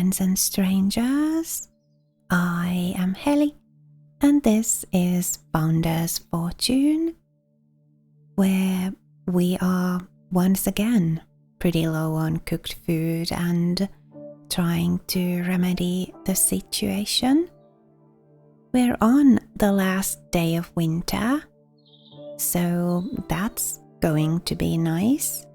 friends and strangers. I am Heli, and this is Founder's Fortune, where we are once again pretty low on cooked food and trying to remedy the situation. We're on the last day of winter, so that's going to be nice.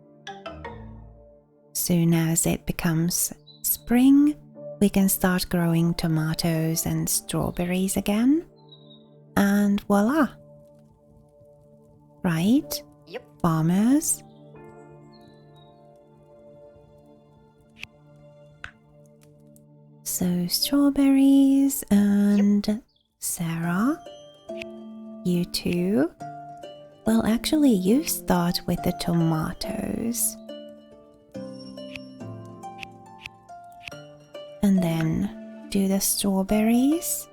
Soon as it becomes spring, we can start growing tomatoes and strawberries again. And voila! Right? Yep. Farmers? So strawberries and Sarah, you too? Well, actually you start with the tomatoes. And then do the strawberries.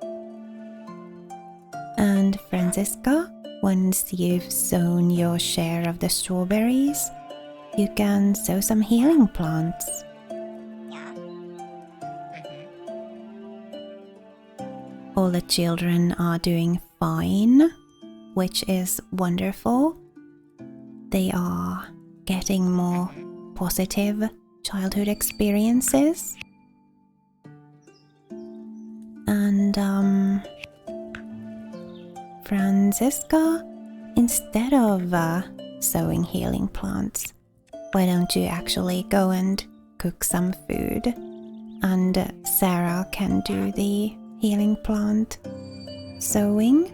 And Francisca, once you've sown your share of the strawberries, you can sow some healing plants. Yeah. All the children are doing fine, which is wonderful. They are getting more positive childhood experiences. And Francisca, instead of sowing healing plants, why don't you actually go and cook some food? And Sarah can do the healing plant sowing.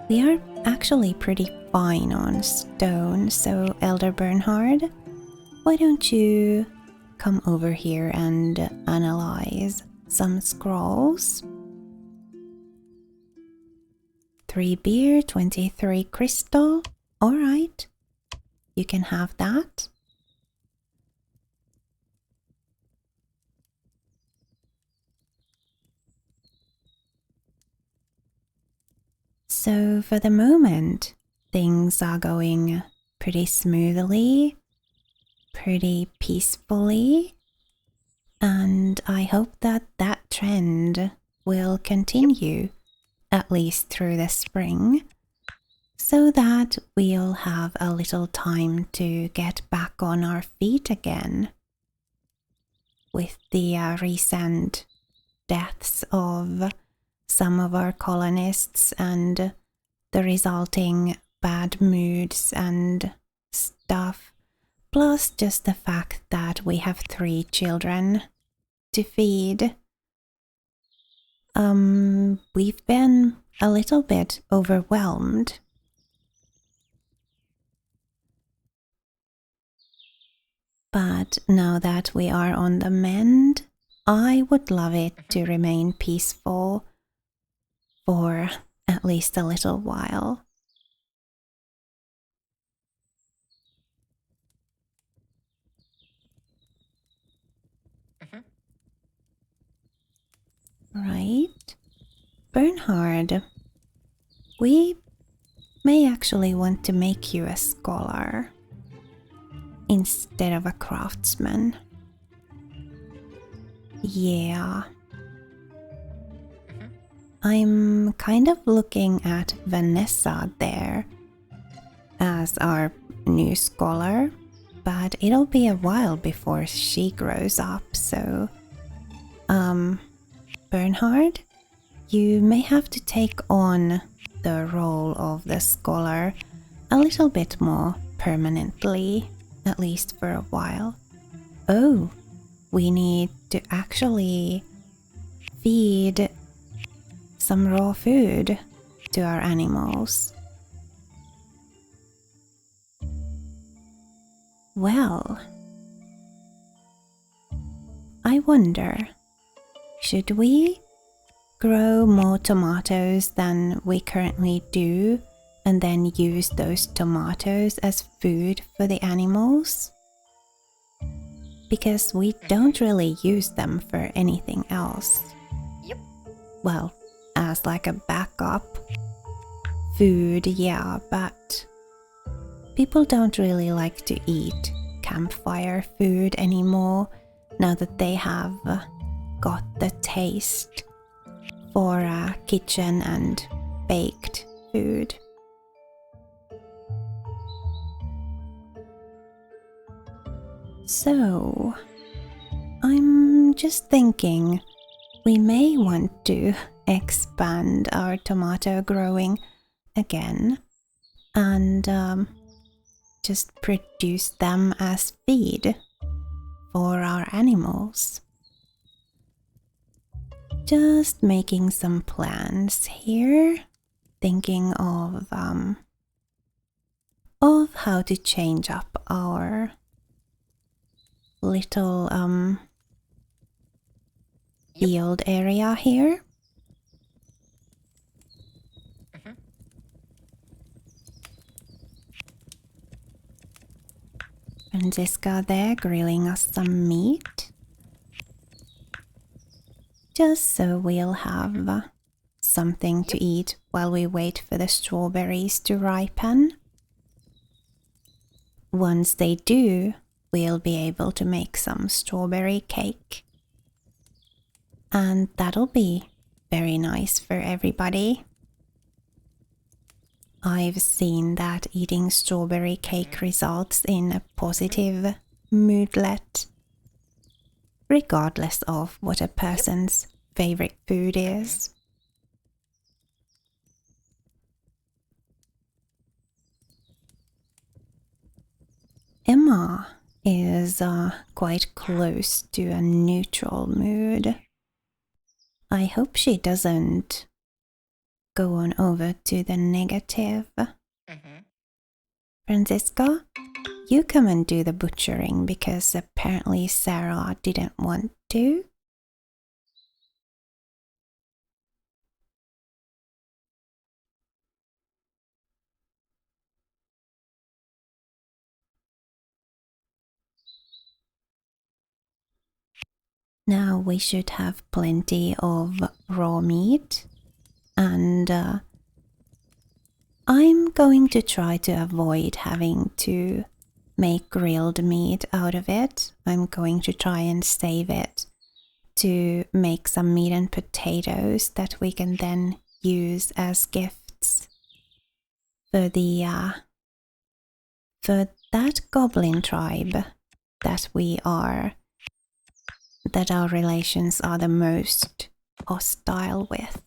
We are actually pretty fine on stone, so Elder Bernhard, why don't you come over here and analyze some scrolls? 3 beer, 23 crystal. Alright, you can have that. So for the moment, things are going pretty smoothly, pretty peacefully, and I hope that that trend will continue, at least through the spring, so that we'll have a little time to get back on our feet again. With the recent deaths of some of our colonists and the resulting bad moods and stuff, plus just the fact that we have 3 children to feed. We've been a little bit overwhelmed. But now that we are on the mend, I would love it to remain peaceful for at least a little while. Right? Bernhard, we may actually want to make you a scholar instead of a craftsman. Yeah. I'm kind of looking at Vanessa there as our new scholar, but it'll be a while before she grows up, so Bernhard, you may have to take on the role of the scholar a little bit more permanently, at least for a while. Oh, we need to actually feed some raw food to our animals. Well, I wonder, should we grow more tomatoes than we currently do and then use those tomatoes as food for the animals? Because we don't really use them for anything else. Yep. Well, as like a backup food, yeah, but People don't really like to eat campfire food anymore now that they have got the taste for kitchen and baked food. So, I'm just thinking we may want to expand our tomato growing again and just produce them as feed for our animals. Just making some plans here, thinking of how to change up our little field area here. Franziska there grilling us some meat. Just so we'll have something to eat while we wait for the strawberries to ripen. Once they do, we'll be able to make some strawberry cake. And that'll be very nice for everybody. I've seen that eating strawberry cake results in a positive moodlet, regardless of what a person's favorite food is. Emma is quite close to a neutral mood. I hope she doesn't go on over to the negative. Franziska, you come and do the butchering because apparently Sarah didn't want to. Now we should have plenty of raw meat, and I'm going to try to avoid having to make grilled meat out of it. I'm going to try and save it to make some meat and potatoes that we can then use as gifts for the for that goblin tribe that our relations are the most hostile with.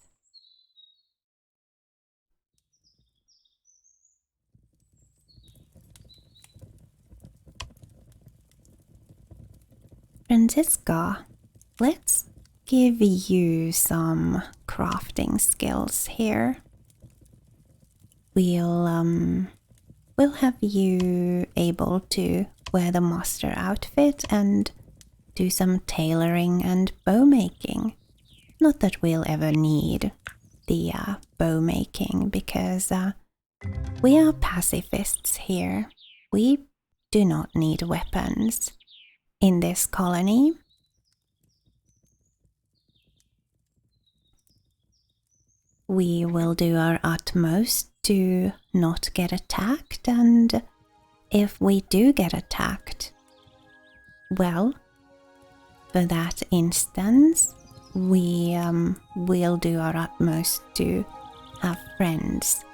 Franziska, let's give you some crafting skills here. We'll have you able to wear the master outfit and do some tailoring and bow making. Not that we'll ever need the bow making because we are pacifists here. We do not need weapons in this colony. We will do our utmost to not get attacked, and if we do get attacked, well, for that instance, we'll do our utmost to have friends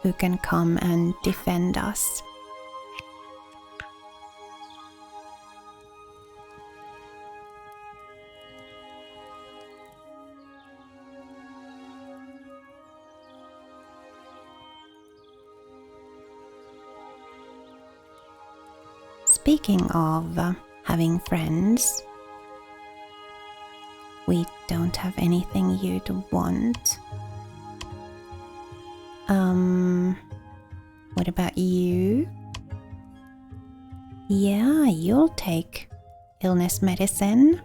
who can come and defend us. Speaking of having friends, we don't have anything you'd want. What about you? Yeah, you'll take illness medicine.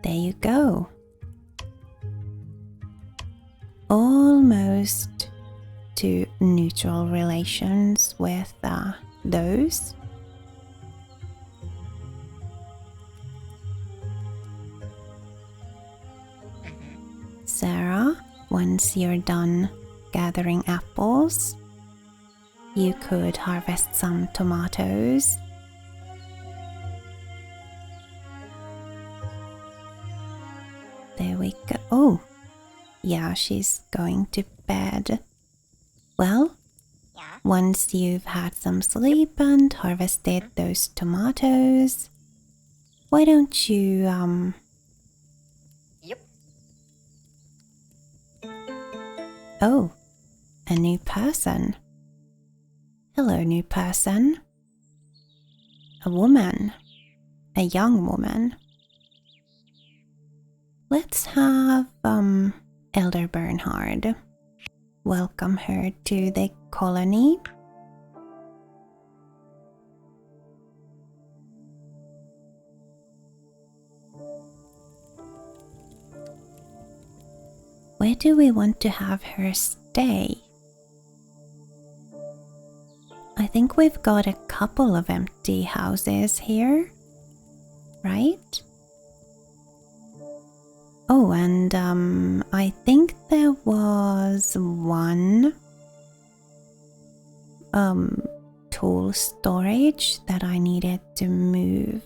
There you go. Almost to neutral relations with those. Sarah, once you're done gathering apples, you could harvest some tomatoes. There we go. Oh, yeah, she's going to bed. Well, once you've had some sleep and harvested those tomatoes, why don't you, Oh, a new person. Hello, new person. A woman. A young woman. Let's have, Elder Bernhard. Welcome her to the colony. Where do we want to have her stay? I think we've got a couple of empty houses here, right? Oh, and I think there was one tool storage that I needed to move,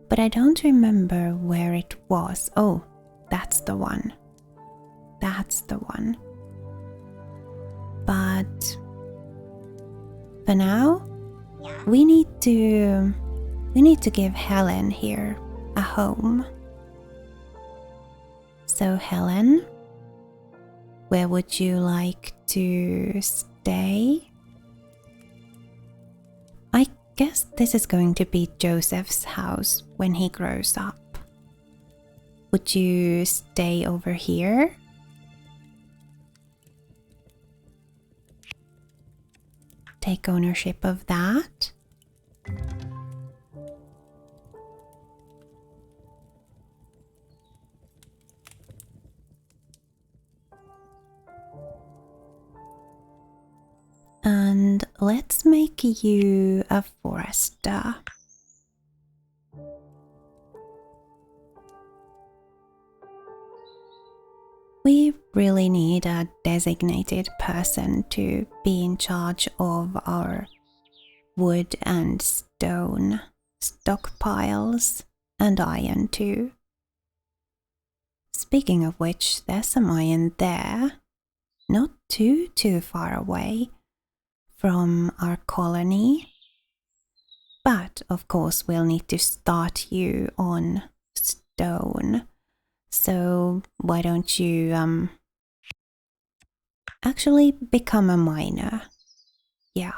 but I don't remember where it was. Oh, that's the one. That's the one. But for now, we need to give Helen here a home. So Helen, where would you like to stay? I guess this is going to be Joseph's house when he grows up. Would you stay over here? Take ownership of that. And let's make you a forester. We really need a designated person to be in charge of our wood and stone stockpiles, and iron too. Speaking of which, there's some iron there, not too far away from our colony. But of course we'll need to start you on stone. So why don't you actually become a miner? Yeah.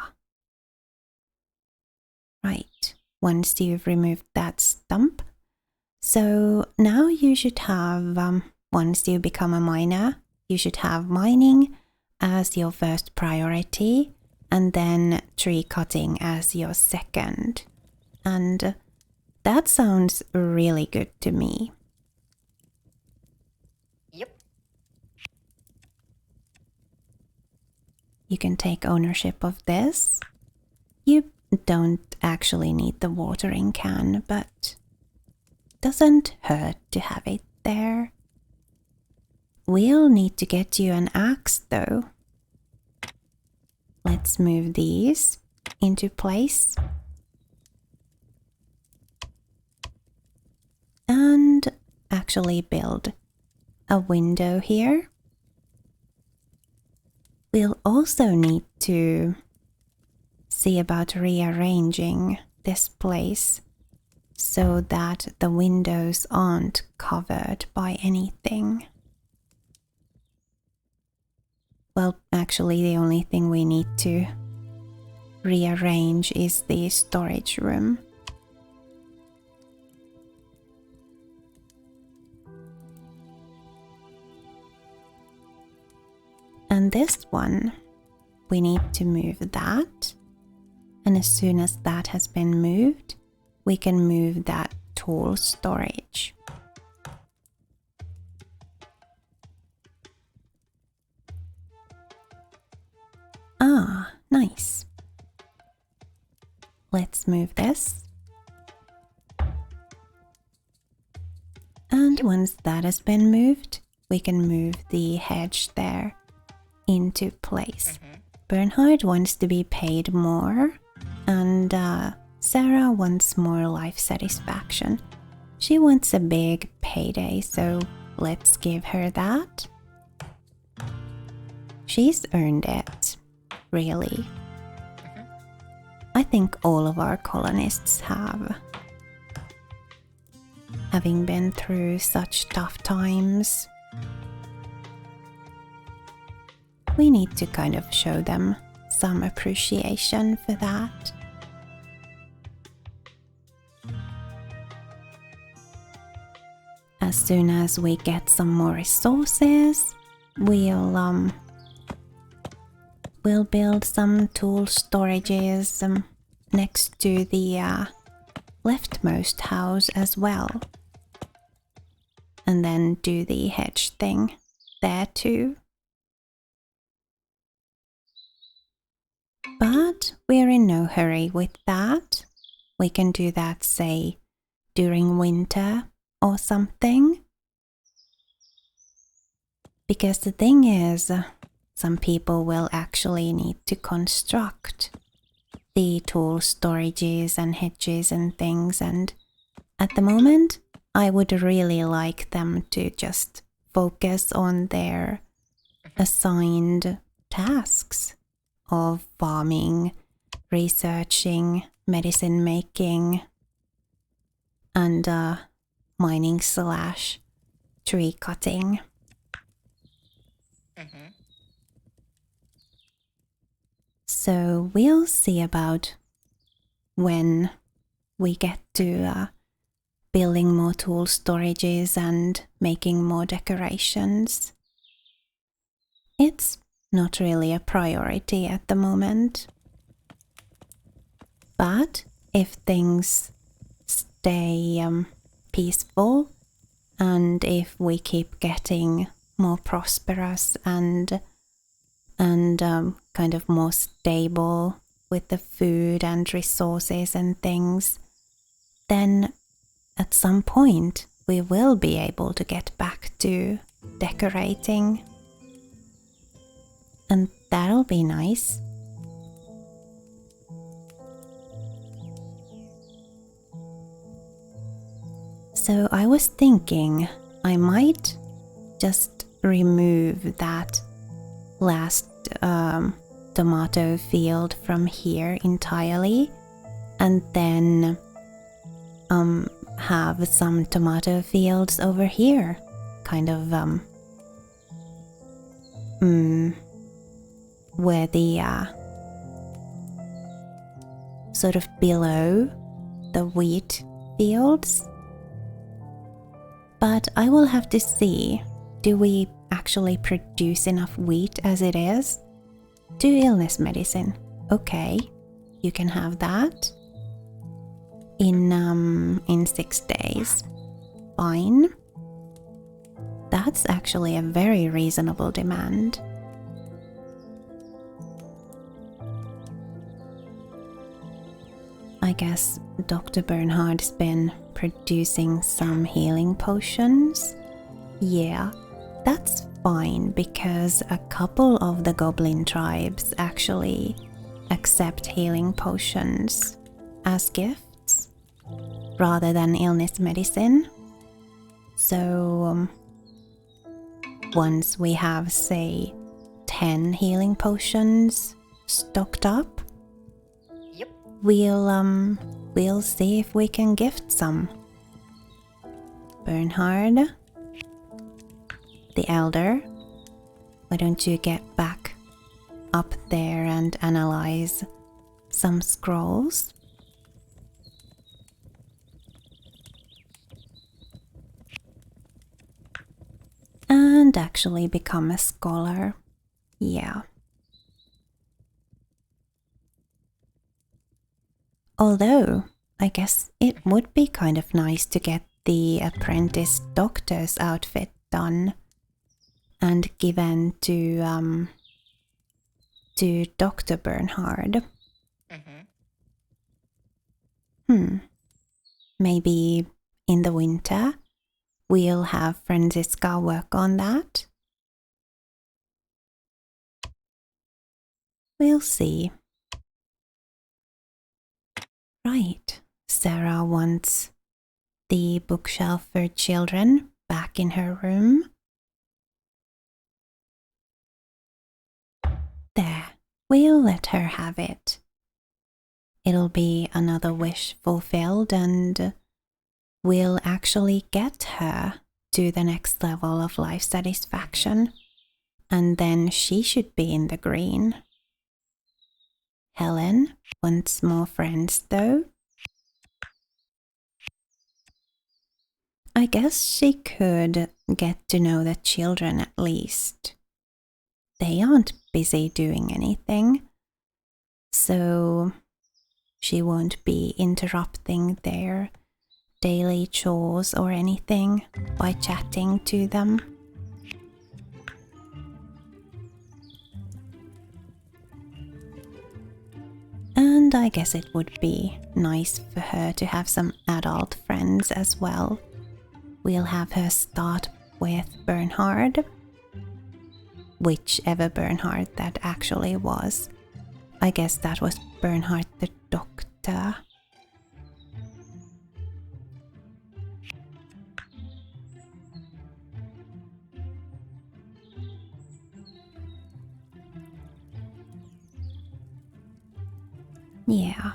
Right, once you've removed that stump. So now you should have, once you become a miner, you should have mining as your first priority and then tree cutting as your second. And that sounds really good to me. Yep. You can take ownership of this. You don't actually need the watering can, but doesn't hurt to have it there. We'll need to get you an axe though. Let's move these into place. And actually build a window here. We'll also need to see about rearranging this place so that the windows aren't covered by anything. Well, actually the only thing we need to rearrange is the storage room. And this one, we need to move that. And as soon as that has been moved, we can move that tool storage. Ah, nice. Let's move this. And once that has been moved, we can move the hedge there into place. Bernhard wants to be paid more, and Sarah wants more life satisfaction. She wants a big payday, so let's give her that. She's earned it, really. I think all of our colonists have. Having been through such tough times, we need to kind of show them some appreciation for that. As soon as we get some more resources, we'll build some tool storages next to the leftmost house as well. And then do the hedge thing there too. But we're in no hurry with that. We can do that, say, during winter or something. Because the thing is, some people will actually need to construct the tool storages and hedges and things, and at the moment I would really like them to just focus on their assigned tasks of farming, researching, medicine making, and mining / tree cutting. So we'll see about when we get to building more tool storages and making more decorations. It's not really a priority at the moment. But if things stay peaceful, and if we keep getting more prosperous and kind of more stable with the food and resources and things, then at some point we will be able to get back to decorating. And that'll be nice. So I was thinking I might just remove that last tomato field from here entirely, and then have some tomato fields over here, kind of where the sort of below the wheat fields. But I will have to see, do we actually produce enough wheat as it is? Do illness medicine. Okay, you can have that in 6 days. Fine. That's actually a very reasonable demand. I guess Dr. Bernhard's been producing some healing potions. Yeah, that's fine because a couple of the goblin tribes actually accept healing potions as gifts rather than illness medicine. So once we have, say, 10 healing potions stocked up, we'll see if we can gift some. Bernhard, the elder, why don't you get back up there and analyze some scrolls? And actually become a scholar. Yeah. Although, I guess it would be kind of nice to get the apprentice doctor's outfit done and given to Dr. Bernhard. Maybe in the winter we'll have Franziska work on that. We'll see. Right, Sarah wants the bookshelf for children back in her room. There, we'll let her have it. It'll be another wish fulfilled and we'll actually get her to the next level of life satisfaction. And then she should be in the green. Helen wants more friends though. I guess she could get to know the children at least. They aren't busy doing anything, so she won't be interrupting their daily chores or anything by chatting to them. And I guess it would be nice for her to have some adult friends as well. We'll have her start with Bernhard. Whichever Bernhard that actually was. I guess that was Bernhard the doctor. Yeah.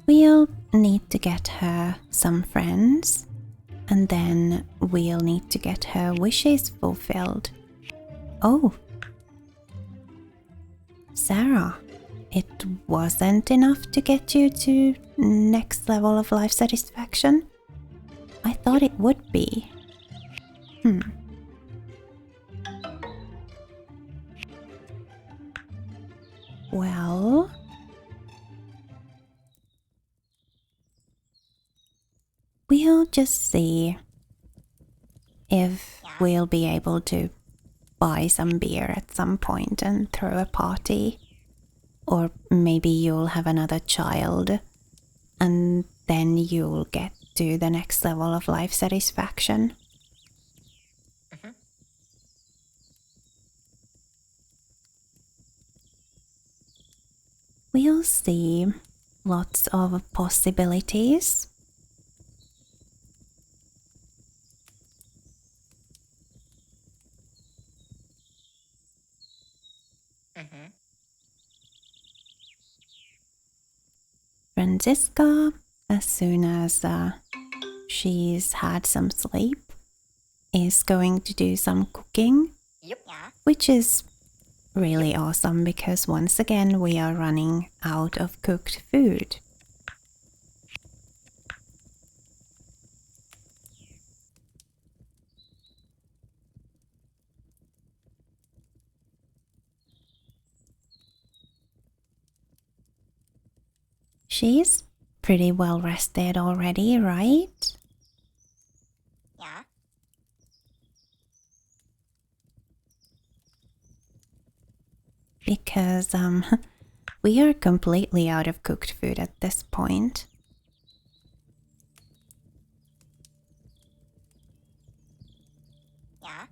We'll need to get her some friends. And then we'll need to get her wishes fulfilled. Oh. Sarah, it wasn't enough to get you to next level of life satisfaction? I thought it would be. Well... we'll just see if we'll be able to buy some beer at some point and throw a party. Or maybe you'll have another child and then you'll get to the next level of life satisfaction. We'll see. Lots of possibilities. Franziska, as soon as she's had some sleep, is going to do some cooking, which is really awesome because once again we are running out of cooked food. She's pretty well rested already, right? Yeah. Because we are completely out of cooked food at this point. Yeah.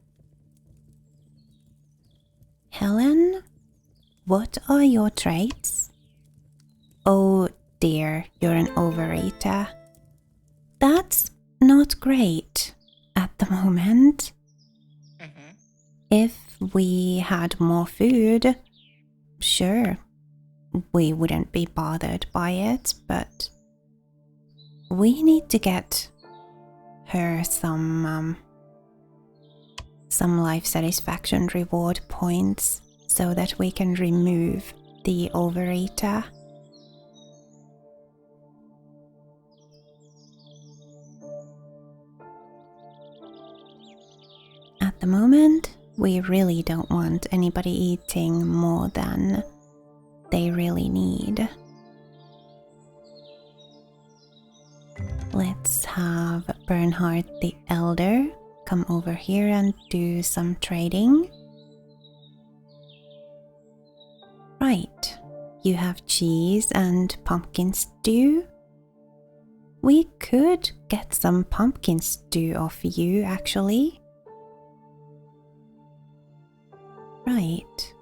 Helen, what are your traits? Oh dear, you're an overeater. That's not great at the moment. If we had more food, sure, we wouldn't be bothered by it, but we need to get her some life satisfaction reward points so that we can remove the overeater. At the moment, we really don't want anybody eating more than they really need. Let's have Bernhard the Elder come over here and do some trading. Right, you have cheese and pumpkin stew. We could get some pumpkin stew off you, actually. Right.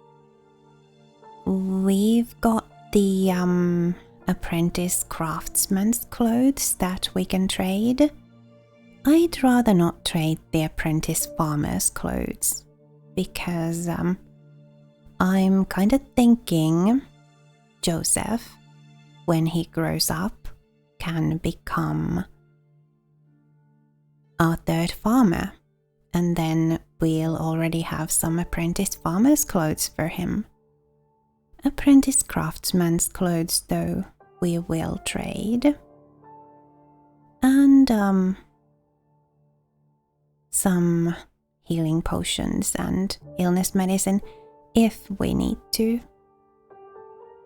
we've got the apprentice craftsman's clothes that we can trade. I'd rather not trade the apprentice farmer's clothes because I'm kind of thinking Joseph, when he grows up, can become our third farmer, and then we'll already have some apprentice farmer's clothes for him. Apprentice craftsman's clothes, though, we will trade. And some healing potions and illness medicine if we need to.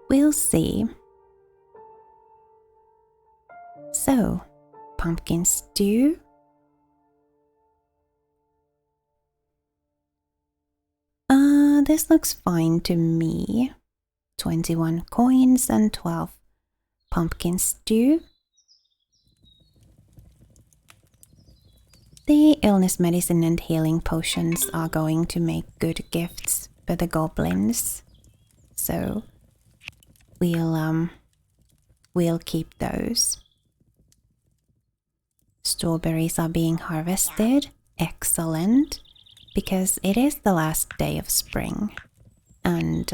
We'll see. So, pumpkin stew. This looks fine to me. 21 coins and 12 pumpkin stew. The illness medicine and healing potions are going to make good gifts for the goblins. So we'll keep those. Strawberries are being harvested. Excellent. Because it is the last day of spring. And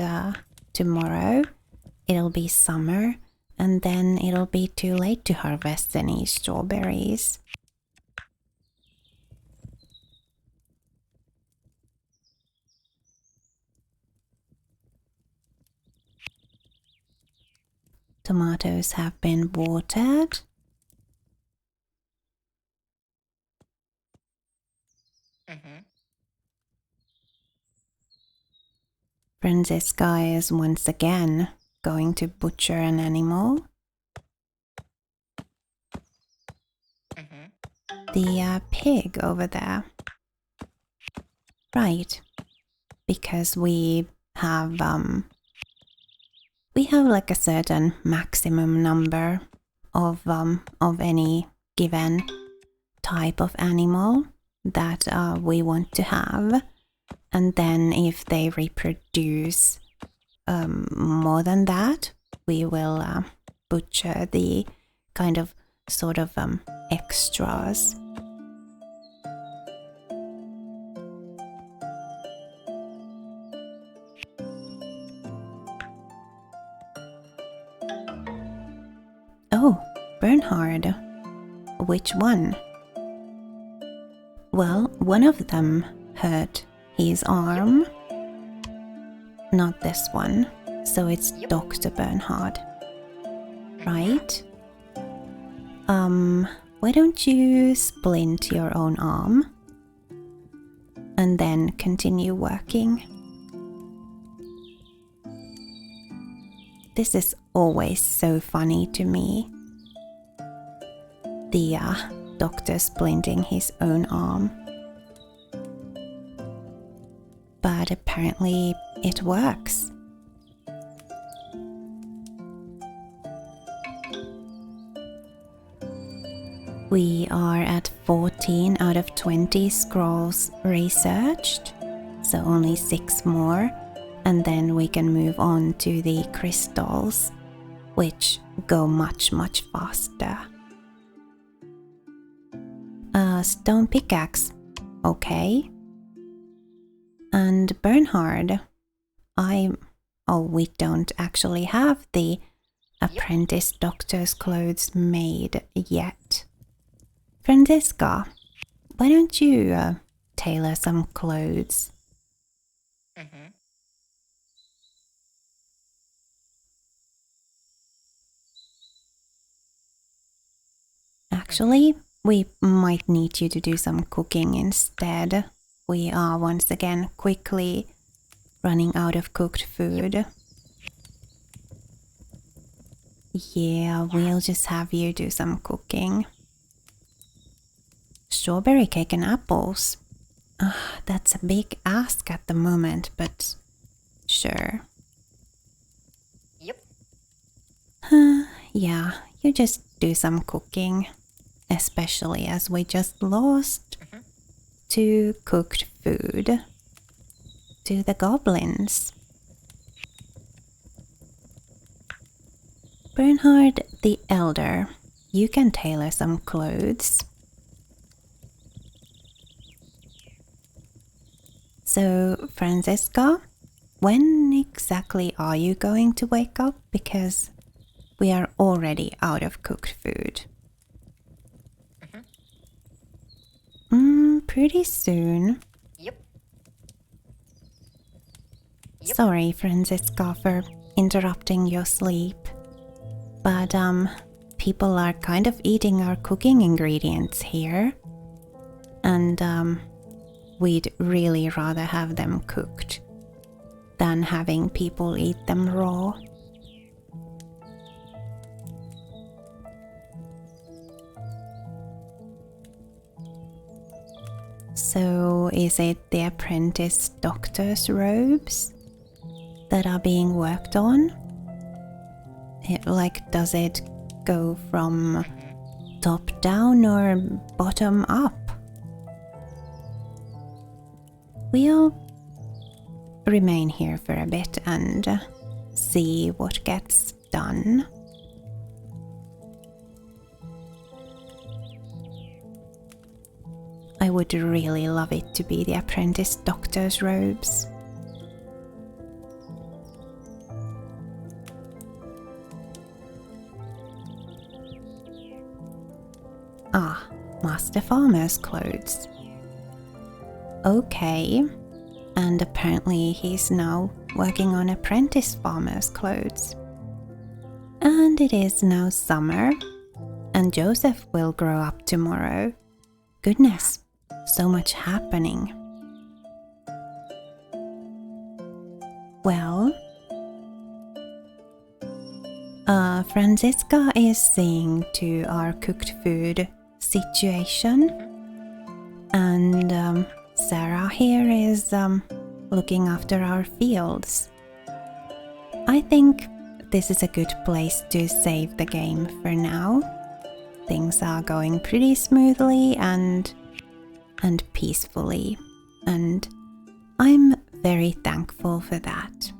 tomorrow it'll be summer, and then it'll be too late to harvest any strawberries. Tomatoes have been watered. Franziska is once again going to butcher an animal. The pig over there. Right. Because we have like a certain maximum number of any given type of animal that we want to have. And then if they reproduce more than that, we will butcher the kind of sort of extras. Oh, Bernhard. Which one? Well, one of them hurt his arm. Not this one. So it's Dr. Bernhard. Right? Why don't you splint your own arm? And then continue working. This is always so funny to me. The doctor splinting his own arm. But apparently it works. We are at 14 out of 20 scrolls researched, so only 6 more, and then we can move on to the crystals, which go much faster. Stone pickaxe, okay. And Bernhard, we don't actually have the apprentice doctor's clothes made yet. Franziska, why don't you tailor some clothes? Actually, we might need you to do some cooking instead. We are once again quickly running out of cooked food. Yeah, we'll just have you do some cooking. Strawberry cake and apples. That's a big ask at the moment, but sure. Yep. Yeah, you just do some cooking. Especially as we just lost 2 cooked food to the goblins. Bernhard the Elder, you can tailor some clothes. So, Franziska, when exactly are you going to wake up? Because we are already out of cooked food. Pretty soon. Yep. Yep. Sorry, Franziska, for interrupting your sleep. But, people are kind of eating our cooking ingredients here. And, we'd really rather have them cooked than having people eat them raw. So, is it the apprentice doctor's robes that are being worked on? Does it go from top down or bottom up? We'll remain here for a bit and see what gets done. I would really love it to be the apprentice doctor's robes. Ah, Master Farmer's clothes. Okay, and apparently he's now working on apprentice farmer's clothes. And it is now summer, and Joseph will grow up tomorrow. Goodness, so much happening. Well, Franziska is seeing to our cooked food situation, and Sarah here is looking after our fields. I think this is a good place to save the game for now. Things are going pretty smoothly and peacefully, and I'm very thankful for that.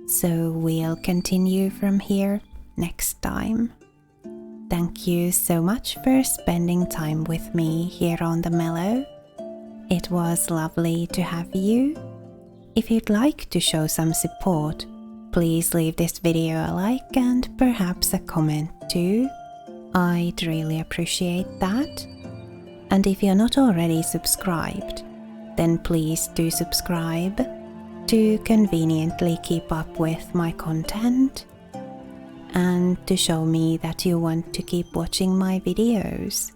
So we'll continue from here next time. Thank you so much for spending time with me here on the Mellow. It was lovely to have you. If you'd like to show some support, please leave this video a like and perhaps a comment too. I'd really appreciate that. And if you're not already subscribed, then please do subscribe to conveniently keep up with my content and to show me that you want to keep watching my videos.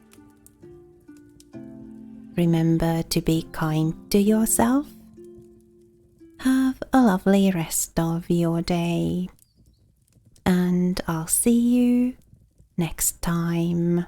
Remember to be kind to yourself. Have a lovely rest of your day, and I'll see you next time.